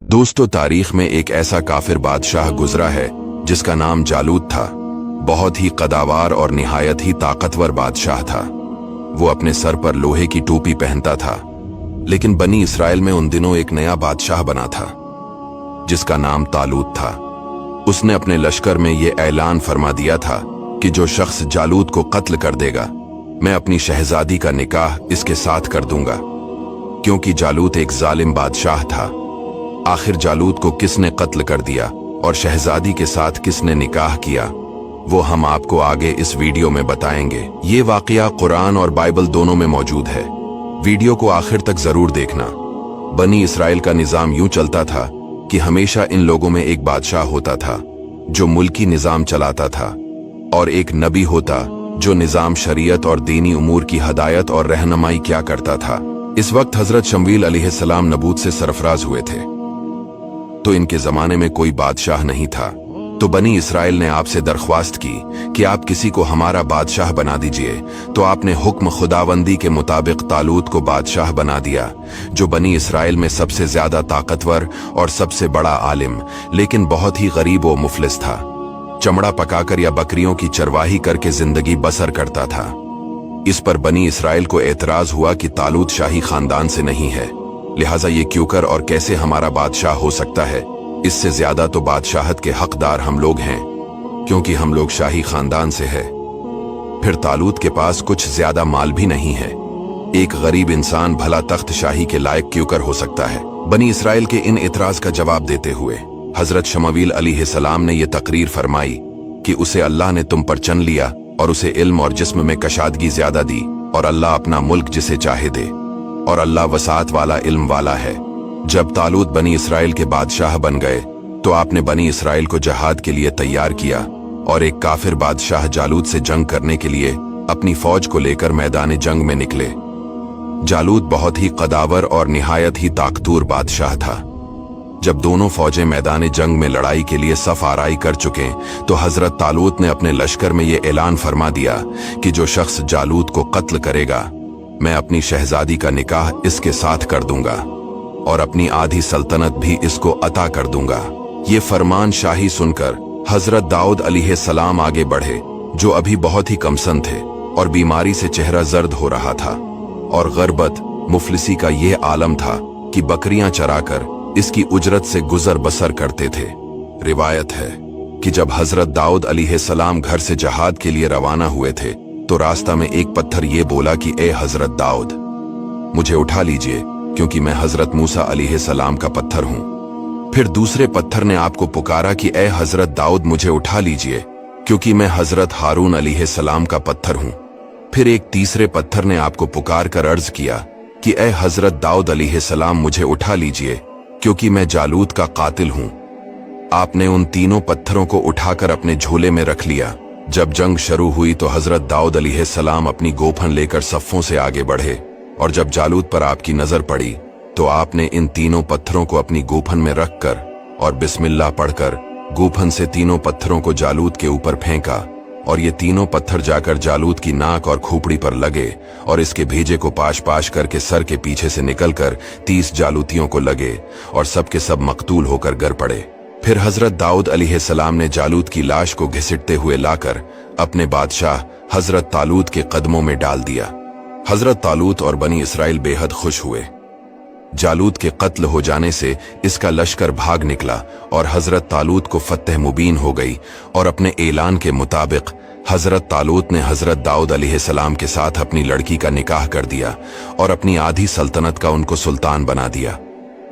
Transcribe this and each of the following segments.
दोस्तों, तारीख में एक ऐसा काफिर बादशाह गुजरा है जिसका नाम जालूत था। बहुत ही कदावार और निहायत ही ताकतवर बादशाह था। वो अपने सर पर लोहे की टोपी पहनता था। लेकिन बनी इसराइल में उन दिनों एक नया बादशाह बना था जिसका नाम तालूत था। उसने अपने लश्कर में ये ऐलान फरमा दिया था कि जो शख्स जालूत को कत्ल कर देगा, मैं अपनी शहजादी का निकाह इसके साथ कर दूंगा। क्योंकि जालूत एक जालिम बादशाह था। आखिर जालूत को किसने कत्ल कर दिया और शहजादी के साथ किसने निकाह किया, वो हम आपको आगे इस वीडियो में बताएंगे। ये वाकया कुरान और बाइबल दोनों में मौजूद है। वीडियो को आखिर तक जरूर देखना। बनी इसराइल का निजाम यूं चलता था कि हमेशा इन लोगों में एक बादशाह होता था जो मुल्की निजाम चलाता था, और एक नबी होता जो निजाम शरीयत और दीनी उमूर की हदायत और रहनुमाई किया करता था। इस वक्त हजरत शमूएल अलैहिस्सलाम नबूत से सरफराज हुए थे, तो इनके जमाने में कोई बादशाह नहीं था। तो बनी इसराइल ने आपसे दरख्वास्त की कि आप किसी को हमारा बादशाह बना दीजिए। तो आपने हुक्म खुदावंदी के मुताबिक तालूत को बादशाह बना दिया, जो बनी इसराइल में सबसे ज्यादा ताकतवर और सबसे बड़ा आलिम, लेकिन बहुत ही गरीब व मुफलिस था। चमड़ा पकाकर या बकरियों की चरवाही करके जिंदगी बसर करता था। इस पर बनी इसराइल को एतराज हुआ कि तालूत शाही खानदान से नहीं है, लिहाजा ये क्यों कर और कैसे हमारा बादशाह हो सकता है। इससे ज्यादा तो बादशाहत के हकदार हम लोग हैं, क्योंकि हम लोग शाही खानदान से है। फिर तालूत के पास कुछ ज्यादा माल भी नहीं है। एक गरीब इंसान भला तख्त शाही के लायक क्यों कर हो सकता है। बनी इसराइल के इन इतराज का जवाब देते हुए हजरत शमूएल अलैहिस्सलाम ने यह तकरीर फरमाई कि उसे अल्लाह ने तुम पर चुन लिया और उसे इल्म और जिस्म में कशादगी ज्यादा दी, और अल्लाह अपना मुल्क जिसे चाहे दे, और अल्लाह वसात वाला इल्म वाला है। जब तालूत बनी इसराइल के बादशाह बन गए तो आपने बनी इसराइल को जहाद के लिए तैयार किया, और एक काफिर बादशाह जालूत से जंग करने के लिए अपनी फौज को लेकर मैदान जंग में निकले। जालूत बहुत ही कदावर और निहायत ही ताकतवर बादशाह था। जब दोनों फौजें मैदान जंग में लड़ाई के लिए सफ आराई कर चुके तो हजरत तालूत ने अपने लश्कर में यह ऐलान फरमा दिया कि जो शख्स जालूत को कत्ल करेगा, मैं अपनी शहजादी का निकाह इसके साथ कर दूंगा और अपनी आधी सल्तनत भी इसको अता कर दूंगा। ये फरमान शाही सुनकर हजरत दाऊद अलैहिस्सलाम आगे बढ़े, जो अभी बहुत ही कमसन थे और बीमारी से चेहरा जर्द हो रहा था, और गरबत मुफलिसी का यह आलम था कि बकरियां चराकर इसकी उजरत से गुजर बसर करते थे। रिवायत है कि जब हजरत दाऊद अलैहिस्सलाम घर से जहाद के लिए रवाना हुए थे तो रास्ता में एक पत्थर ये बोला कि ए हजरत दाऊद, मुझे उठा लीजिए, क्योंकि मैं हजरत मूसा अलैहिस्सलाम का पत्थर हूं। फिर दूसरे पत्थर ने आपको पुकारा कि ए हजरत दाऊद, मुझे उठा लीजिए, क्योंकि मैं हजरत हारून अलैहिस्सलाम का पत्थर हूं। फिर एक तीसरे पत्थर ने आपको पुकार कर अर्ज किया कि ए हजरत दाऊद अलैहिस्सलाम, मुझे उठा लीजिए, क्योंकि मैं जालूत का कातिल हूं। आपने उन तीनों पत्थरों को उठाकर अपने झोले में रख लिया। जब जंग शुरू हुई तो हजरत दाऊद अलैहिस्सलाम अपनी गोफन लेकर सफ़ों से आगे बढ़े, और जब जालूत पर आपकी नजर पड़ी तो आपने इन तीनों पत्थरों को अपनी गोफन में रखकर और बिस्मिल्लाह पढ़कर गोफन से तीनों पत्थरों को जालूत के ऊपर फेंका, और ये तीनों पत्थर जाकर जालूत की नाक और खोपड़ी पर लगे, और इसके भेजे को पाश पाश करके सर के पीछे से निकलकर 30 जालूतियों को लगे, और सब के सब मकतूल होकर गिर पड़े। फिर हजरत दाऊद अलैहिस्सलाम ने जालूत की लाश को घसीटते हुए लाकर अपने बादशाह हजरत तालूत के कदमों में डाल दिया। हजरत तालूत और बनी इसराइल बेहद खुश हुए। जालूत के कत्ल हो जाने से इसका लश्कर भाग निकला और हजरत तालूत को फतह मुबीन हो गई, और अपने ऐलान के मुताबिक हजरत तालूत ने हजरत दाऊद अलैहिस्सलाम के साथ अपनी लड़की का निकाह कर दिया और अपनी आधी सल्तनत का उनको सुल्तान बना दिया।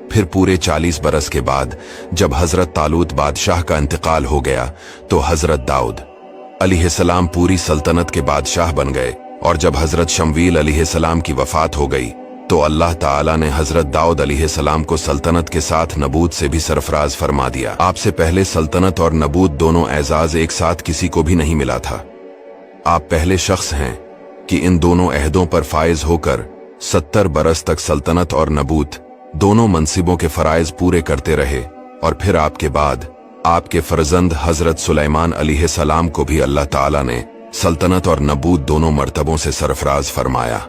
फिर पूरे 40 बरस के बाद जब हजरत तालूत बादशाह का इंतकाल हो गया तो हजरत दाऊद अलैहिस्सलाम पूरी सल्तनत के बादशाह बन गए, और जब हजरत शमूएल अलैहिस्सलाम की वफात हो गई तो अल्लाह ताला ने हजरत दाऊद अलैहिस्सलाम को सल्तनत के साथ नबूत से भी सरफराज फरमा दिया। आपसे पहले सल्तनत और नबूत दोनों एजाज एक साथ किसी को भी नहीं मिला था। आप पहले शख्स हैं कि इन दोनों अहदों पर फायज होकर 70 बरस तक सल्तनत और नबूत दोनों मनसिबों के फराइज पूरे करते रहे, और फिर आपके बाद आपके फर्जंद हजरत सुलेमान अलैहिस्सलाम को भी अल्लाह ताला ने सल्तनत और नबूत दोनों मर्तबों से सरफराज फरमाया।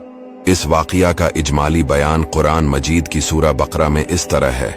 इस वाक़िया का इजमाली बयान कुरान मजीद की सूरा बकरा में इस तरह है।